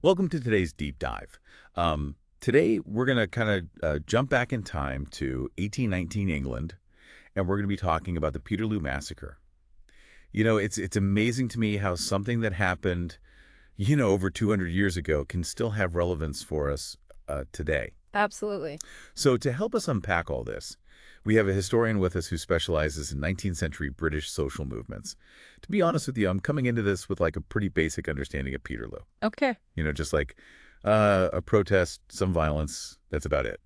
Welcome to today's deep dive. Today, we're going to kind of jump back in time to 1819 England, and we're going to be talking about the Peterloo Massacre. You know, it's amazing to me how something that happened, over 200 years ago can still have relevance for us today. Absolutely. So to help us unpack all this, we have a historian with us who specializes in 19th century British social movements. To be honest with you, I'm coming into this with like a pretty basic understanding of Peterloo. Okay. Just like a protest, some violence, that's about it.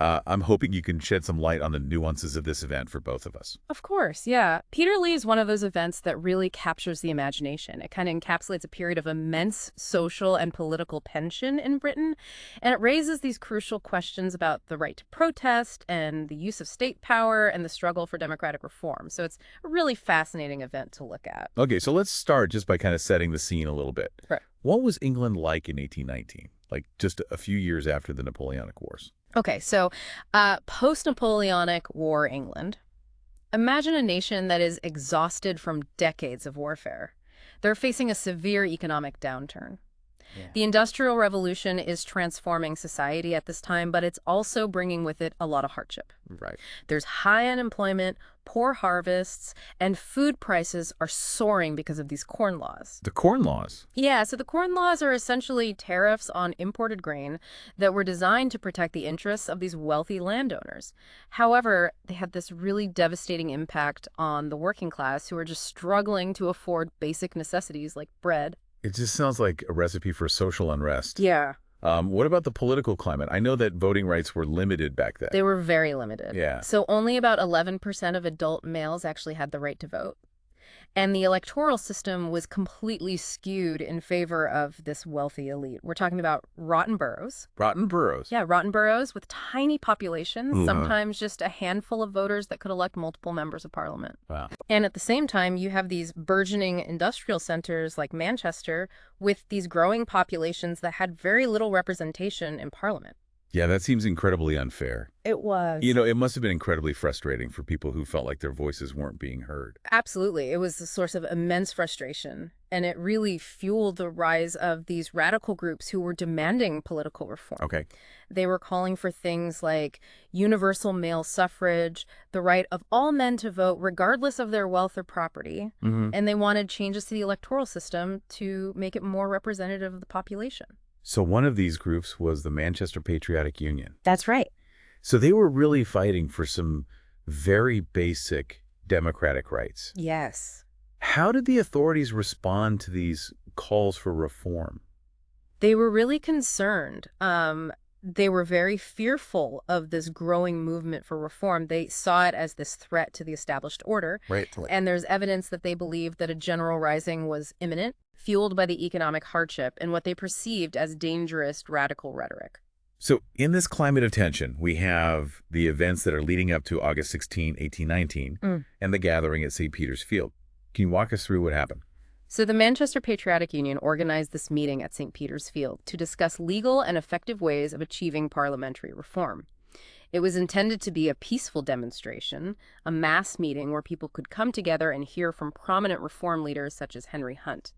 I'm hoping you can shed some light on the nuances of this event for both of us. Of course, yeah. Peterloo is one of those events that really captures the imagination. It kind of encapsulates a period of immense social and political tension in Britain, and it raises these crucial questions about the right to protest and the use of state power and the struggle for democratic reform. So it's a really fascinating event to look at. Okay, so let's start just by kind of setting the scene a little bit. Right. What was England like in 1819, like just a few years after the Napoleonic Wars? Okay, so post-Napoleonic War England. Imagine a nation that is exhausted from decades of warfare. They're facing a severe economic downturn. Yeah. The Industrial Revolution is transforming society at this time, but it's also bringing with it a lot of hardship. Right. There's high unemployment, poor harvests, and food prices are soaring because of these corn laws. The Corn Laws. Yeah, so the corn laws are essentially tariffs on imported grain that were designed to protect the interests of these wealthy landowners. However, they had this really devastating impact on the working class who are just struggling to afford basic necessities like bread. It just sounds like a recipe for social unrest. Yeah. What about the political climate? I know that voting rights were limited back then. They were very limited. Yeah. So only about 11% of adult males actually had the right to vote. And the electoral system was completely skewed in favor of this wealthy elite. We're talking about rotten boroughs. Rotten boroughs. Yeah, rotten boroughs with tiny populations, Uh-huh. sometimes just a handful of voters that could elect multiple members of parliament. Wow. And at the same time, you have these burgeoning industrial centers like Manchester with these growing populations that had very little representation in parliament. Yeah, that seems incredibly unfair. It was. It must have been incredibly frustrating for people who felt like their voices weren't being heard. Absolutely. It was a source of immense frustration, and it really fueled the rise of these radical groups who were demanding political reform. Okay. They were calling for things like universal male suffrage, the right of all men to vote regardless of their wealth or property, Mm-hmm. and they wanted changes to the electoral system to make it more representative of the population. So one of these groups was the Manchester Patriotic Union. That's right. So they were really fighting for some very basic democratic rights. Yes. How did the authorities respond to these calls for reform? They were really concerned. They were very fearful of this growing movement for reform. They saw it as this threat to the established order. Right. And there's evidence that they believed that a general rising was imminent, fueled by the economic hardship and what they perceived as dangerous radical rhetoric. So in this climate of tension, we have the events that are leading up to August 16, 1819, and the gathering at St. Peter's Field. Can you walk us through what happened? So the Manchester Patriotic Union organized this meeting at St. Peter's Field to discuss legal and effective ways of achieving parliamentary reform. It was intended to be a peaceful demonstration, a mass meeting where people could come together and hear from prominent reform leaders such as Henry Hunt.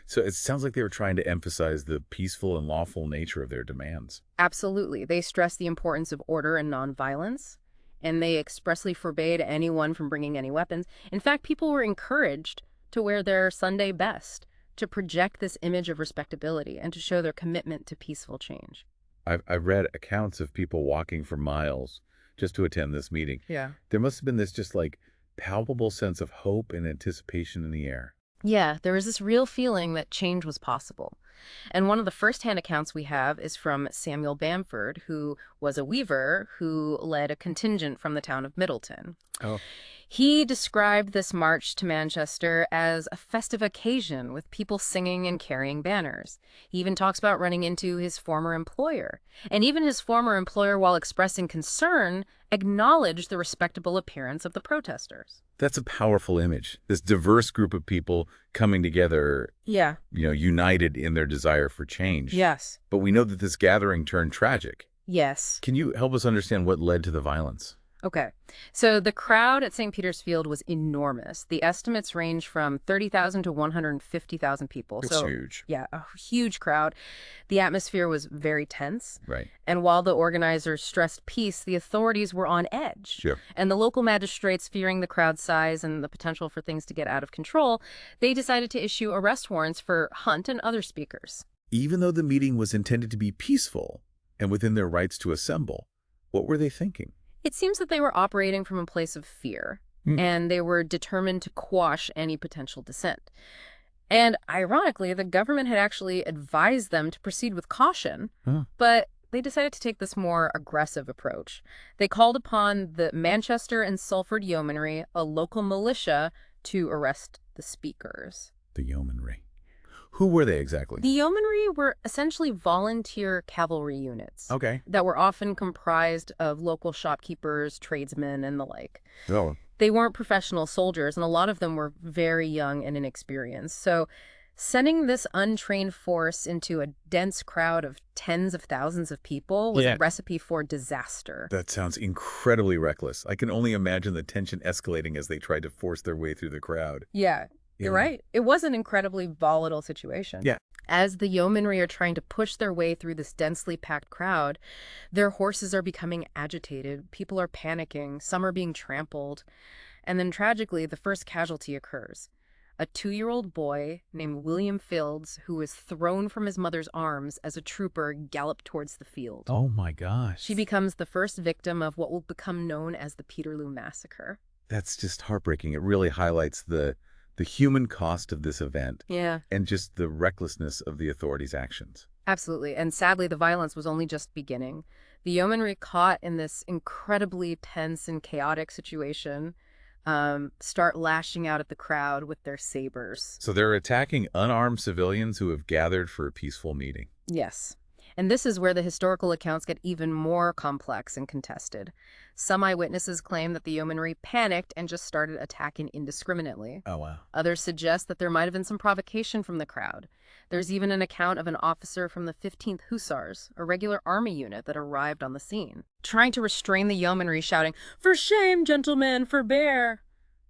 So it sounds like they were trying to emphasize the peaceful and lawful nature of their demands. Absolutely. They stressed the importance of order and nonviolence, and they expressly forbade anyone from bringing any weapons. In fact, people were encouraged to wear their Sunday best, to project this image of respectability and to show their commitment to peaceful change. I've read accounts of people walking for miles just to attend this meeting. Yeah. There must have been this just like palpable sense of hope and anticipation in the air. Yeah, there was this real feeling that change was possible. And one of the first-hand accounts we have is from Samuel Bamford, who was a weaver who led a contingent from the town of Middleton. Oh. He described this march to Manchester as a festive occasion with people singing and carrying banners. He even talks about running into his former employer. And even his former employer, while expressing concern, acknowledged the respectable appearance of the protesters. That's a powerful image. This diverse group of people coming together, Yeah. United in their desire for change. Yes. But we know that this gathering turned tragic. Yes. Can you help us understand what led to the violence? Okay. So the crowd at St. Peter's Field was enormous. The estimates range from 30,000 to 150,000 people. It's So, huge. yeah, a huge crowd. The atmosphere was very tense. Right. And while the organizers stressed peace, the authorities were on edge. Sure. And the local magistrates, fearing the crowd size and the potential for things to get out of control, they decided to issue arrest warrants for Hunt and other speakers. Even though the meeting was intended to be peaceful and within their rights to assemble, what were they thinking? It seems that they were operating from a place of fear, and they were determined to quash any potential dissent. And ironically, the government had actually advised them to proceed with caution, but they decided to take this more aggressive approach. They called upon the Manchester and Salford Yeomanry, a local militia, to arrest the speakers. The yeomanry. Who were they exactly? The yeomanry were essentially volunteer cavalry units that were often comprised of local shopkeepers, tradesmen, and the like. Oh. They weren't professional soldiers, and a lot of them were very young and inexperienced. So sending this untrained force into a dense crowd of tens of thousands of people was a recipe for disaster. That sounds incredibly reckless. I can only imagine the tension escalating as they tried to force their way through the crowd. Yeah. You're right. It was an incredibly volatile situation. Yeah. As the yeomanry are trying to push their way through this densely packed crowd, their horses are becoming agitated. People are panicking. Some are being trampled. And then tragically, the first casualty occurs. A 2-year-old boy named William Fields, who was thrown from his mother's arms as a trooper galloped towards the field. Oh, my gosh. She becomes the first victim of what will become known as the Peterloo Massacre. That's just heartbreaking. It really highlights the human cost of this event. Yeah. And just the recklessness of the authorities' actions. Absolutely. And sadly, the violence was only just beginning. The yeomanry, caught in this incredibly tense and chaotic situation, start lashing out at the crowd with their sabers. So they're attacking unarmed civilians who have gathered for a peaceful meeting. Yes. And this is where the historical accounts get even more complex and contested. Some eyewitnesses claim that the yeomanry panicked and just started attacking indiscriminately. Oh, wow. Others suggest that there might have been some provocation from the crowd. There's even an account of an officer from the 15th Hussars, a regular army unit that arrived on the scene, trying to restrain the yeomanry, shouting, "For shame, gentlemen, forbear!"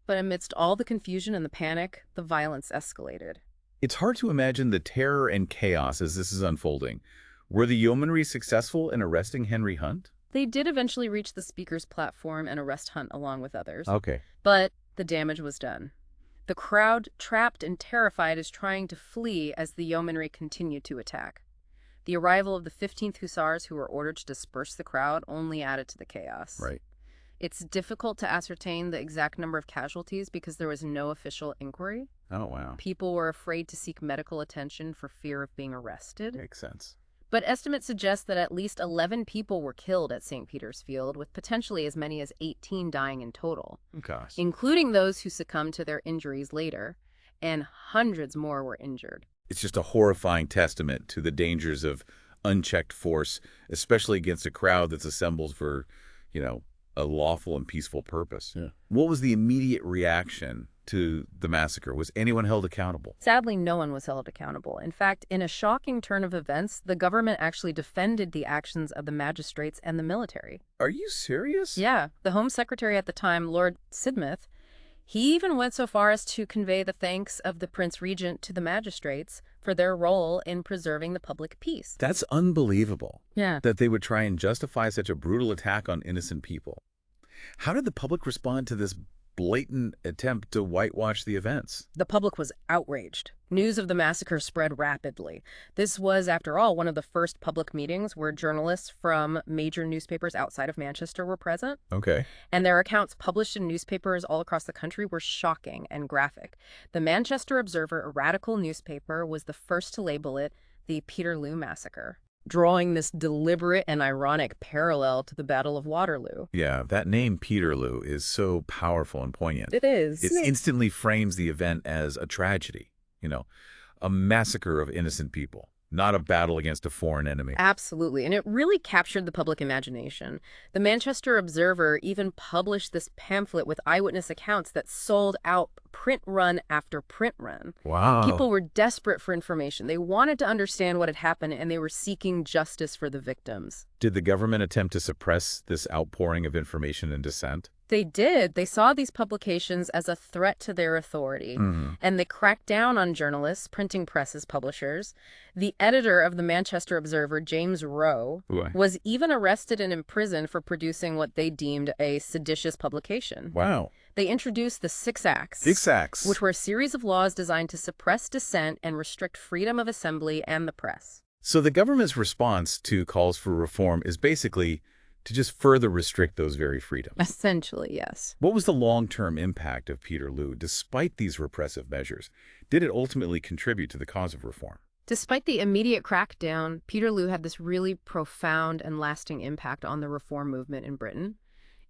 But amidst all the confusion and the panic, the violence escalated. It's hard to imagine the terror and chaos as this is unfolding. Were the yeomanry successful in arresting Henry Hunt? They did eventually reach the speaker's platform and arrest Hunt along with others. Okay. But the damage was done. The crowd, trapped and terrified, is trying to flee as the yeomanry continued to attack. The arrival of the 15th Hussars, who were ordered to disperse the crowd, only added to the chaos. Right. It's difficult to ascertain the exact number of casualties because there was no official inquiry. Oh, wow. People were afraid to seek medical attention for fear of being arrested. Makes sense. But estimates suggest that at least 11 people were killed at St. Peter's Field, with potentially as many as 18 dying in total, Gosh. including those who succumbed to their injuries later, and hundreds more were injured. It's just a horrifying testament to the dangers of unchecked force, especially against a crowd that's assembled for, a lawful and peaceful purpose. Yeah. What was the immediate reaction to the massacre? Was anyone held accountable? Sadly, no one was held accountable. In fact, in a shocking turn of events, the government actually defended the actions of the magistrates and the military. Are you serious? Yeah. The Home Secretary at the time, Lord Sidmouth, he even went so far as to convey the thanks of the Prince Regent to the magistrates for their role in preserving the public peace. That's unbelievable. Yeah. That they would try and justify such a brutal attack on innocent people. How did the public respond to this blatant attempt to whitewash the events? The public was outraged. News of the massacre spread rapidly. This was, after all, one of the first public meetings where journalists from major newspapers outside of Manchester were present. Okay. And their accounts published in newspapers all across the country were shocking and graphic. The Manchester Observer, a radical newspaper, was the first to label it the Peterloo Massacre, drawing this deliberate and ironic parallel to the Battle of Waterloo. Yeah, that name Peterloo is so powerful and poignant. It is. It instantly frames the event as a tragedy, a massacre of innocent people. not a battle against a foreign enemy. Absolutely. And it really captured the public imagination. The Manchester Observer even published this pamphlet with eyewitness accounts that sold out print run after print run. Wow. People were desperate for information. They wanted to understand what had happened, and they were seeking justice for the victims. Did the government attempt to suppress this outpouring of information and dissent? They did. They saw these publications as a threat to their authority, and they cracked down on journalists, printing presses, publishers. The editor of the Manchester Observer, James Rowe, was even arrested and imprisoned for producing what they deemed a seditious publication. Wow. They introduced the Six Acts. Six Acts. Which were a series of laws designed to suppress dissent and restrict freedom of assembly and the press. So the government's response to calls for reform is basically to just further restrict those very freedoms. Essentially, yes. What was the long-term impact of Peterloo despite these repressive measures? Did it ultimately contribute to the cause of reform? Despite the immediate crackdown, Peterloo had this really profound and lasting impact on the reform movement in Britain.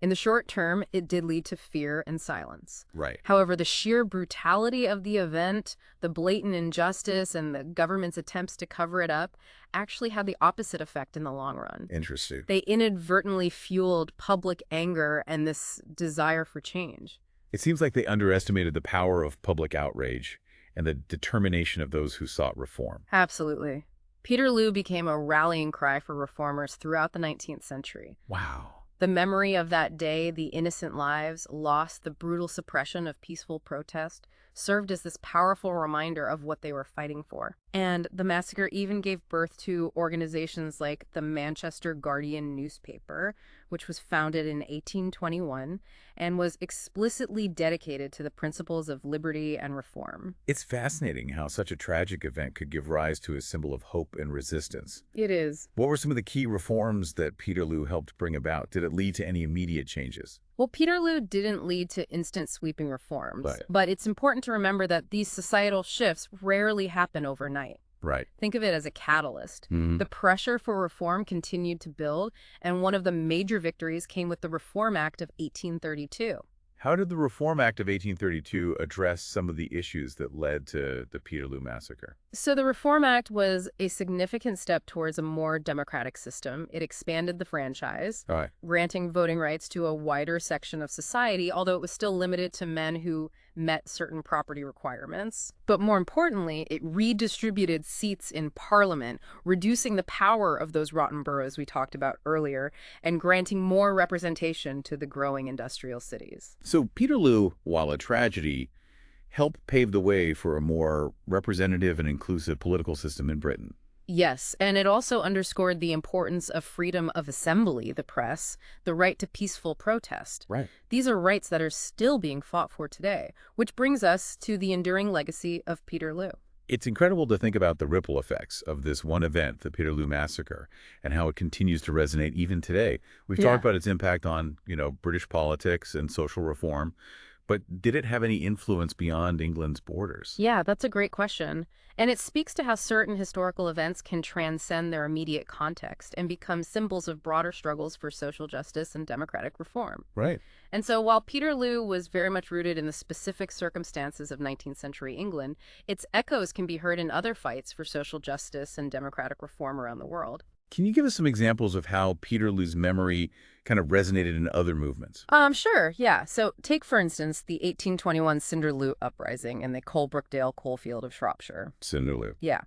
In the short term, it did lead to fear and silence. Right. However, the sheer brutality of the event, the blatant injustice, and the government's attempts to cover it up actually had the opposite effect in the long run. Interesting. They inadvertently fueled public anger and this desire for change. It seems like they underestimated the power of public outrage and the determination of those who sought reform. Absolutely. Peterloo became a rallying cry for reformers throughout the 19th century. Wow. The memory of that day, the innocent lives lost, the brutal suppression of peaceful protest, served as this powerful reminder of what they were fighting for. And the massacre even gave birth to organizations like the Manchester Guardian newspaper, which was founded in 1821 and was explicitly dedicated to the principles of liberty and reform. It's fascinating how such a tragic event could give rise to a symbol of hope and resistance. It is. What were some of the key reforms that Peterloo helped bring about? Did it lead to any immediate changes? Well, Peterloo didn't lead to instant sweeping reforms, Right. but it's important to remember that these societal shifts rarely happen overnight. Right. Think of it as a catalyst. The pressure for reform continued to build, and one of the major victories came with the Reform Act of 1832. How did the Reform Act of 1832 address some of the issues that led to the Peterloo Massacre? So the Reform Act was a significant step towards a more democratic system. It expanded the franchise, All right. granting voting rights to a wider section of society, although it was still limited to men who met certain property requirements. But more importantly, it redistributed seats in Parliament, reducing the power of those rotten boroughs we talked about earlier, and granting more representation to the growing industrial cities. So Peterloo, while a tragedy, helped pave the way for a more representative and inclusive political system in Britain. Yes, and it also underscored the importance of freedom of assembly, the press, the right to peaceful protest. Right. These are rights that are still being fought for today, which brings us to the enduring legacy of Peterloo. It's incredible to think about the ripple effects of this one event, the Peterloo Massacre, and how it continues to resonate even today. We've talked about its impact on, British politics and social reform, but did it have any influence beyond England's borders? Yeah, that's a great question. And it speaks to how certain historical events can transcend their immediate context and become symbols of broader struggles for social justice and democratic reform. Right. And so while Peterloo was very much rooted in the specific circumstances of 19th century England, its echoes can be heard in other fights for social justice and democratic reform around the world. Can you give us some examples of how Peterloo's memory kind of resonated in other movements? Sure, yeah. So take, for instance, the 1821 Cinderloo Uprising in the Coalbrookdale coalfield of Shropshire. Cinderloo. Yeah.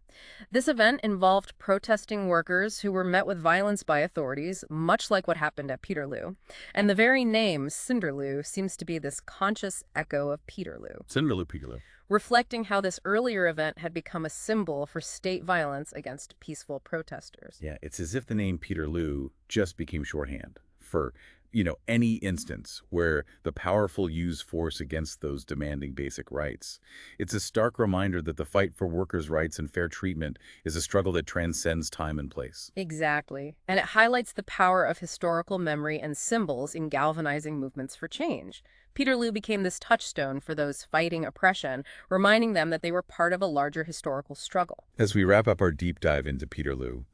This event involved protesting workers who were met with violence by authorities, much like what happened at Peterloo. And the very name, Cinderloo, seems to be this conscious echo of Peterloo, Peterloo. reflecting how this earlier event had become a symbol for state violence against peaceful protesters. Yeah, it's as if the name Peterloo just became shorthand for, any instance where the powerful use force against those demanding basic rights. It's a stark reminder that the fight for workers' rights and fair treatment is a struggle that transcends time and place. Exactly. And it highlights the power of historical memory and symbols in galvanizing movements for change. Peterloo became this touchstone for those fighting oppression, reminding them that they were part of a larger historical struggle. As we wrap up our deep dive into Peterloo,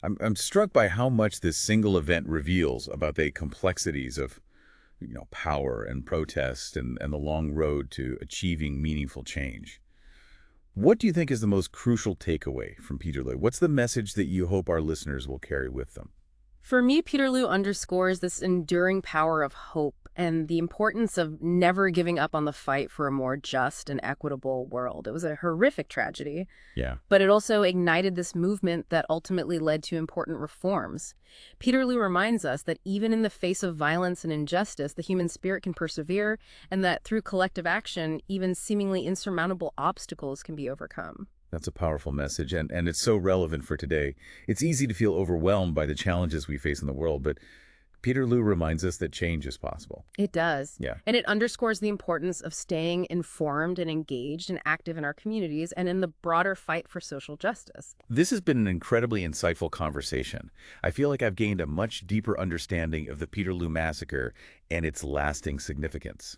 I'm struck by how much this single event reveals about the complexities of, power and protest and the long road to achieving meaningful change. What do you think is the most crucial takeaway from Peterloo? What's the message that you hope our listeners will carry with them? For me, Peterloo underscores this enduring power of hope and the importance of never giving up on the fight for a more just and equitable world. It was a horrific tragedy, Yeah. but it also ignited this movement that ultimately led to important reforms. Peterloo reminds us that even in the face of violence and injustice, the human spirit can persevere, and that through collective action, even seemingly insurmountable obstacles can be overcome. That's a powerful message, and it's so relevant for today. It's easy to feel overwhelmed by the challenges we face in the world, but Peterloo reminds us that change is possible. It does. Yeah. And it underscores the importance of staying informed and engaged and active in our communities and in the broader fight for social justice. This has been an incredibly insightful conversation. I feel like I've gained a much deeper understanding of the Peterloo Massacre and its lasting significance.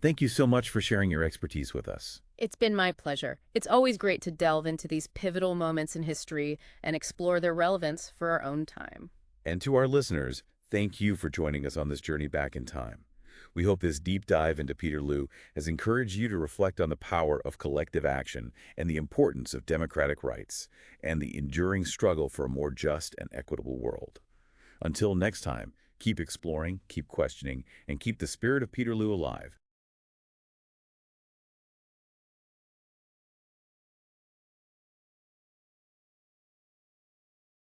Thank you so much for sharing your expertise with us. It's been my pleasure. It's always great to delve into these pivotal moments in history and explore their relevance for our own time. And to our listeners, thank you for joining us on this journey back in time. We hope this deep dive into Peterloo has encouraged you to reflect on the power of collective action and the importance of democratic rights and the enduring struggle for a more just and equitable world. Until next time, keep exploring, keep questioning, and keep the spirit of Peterloo alive.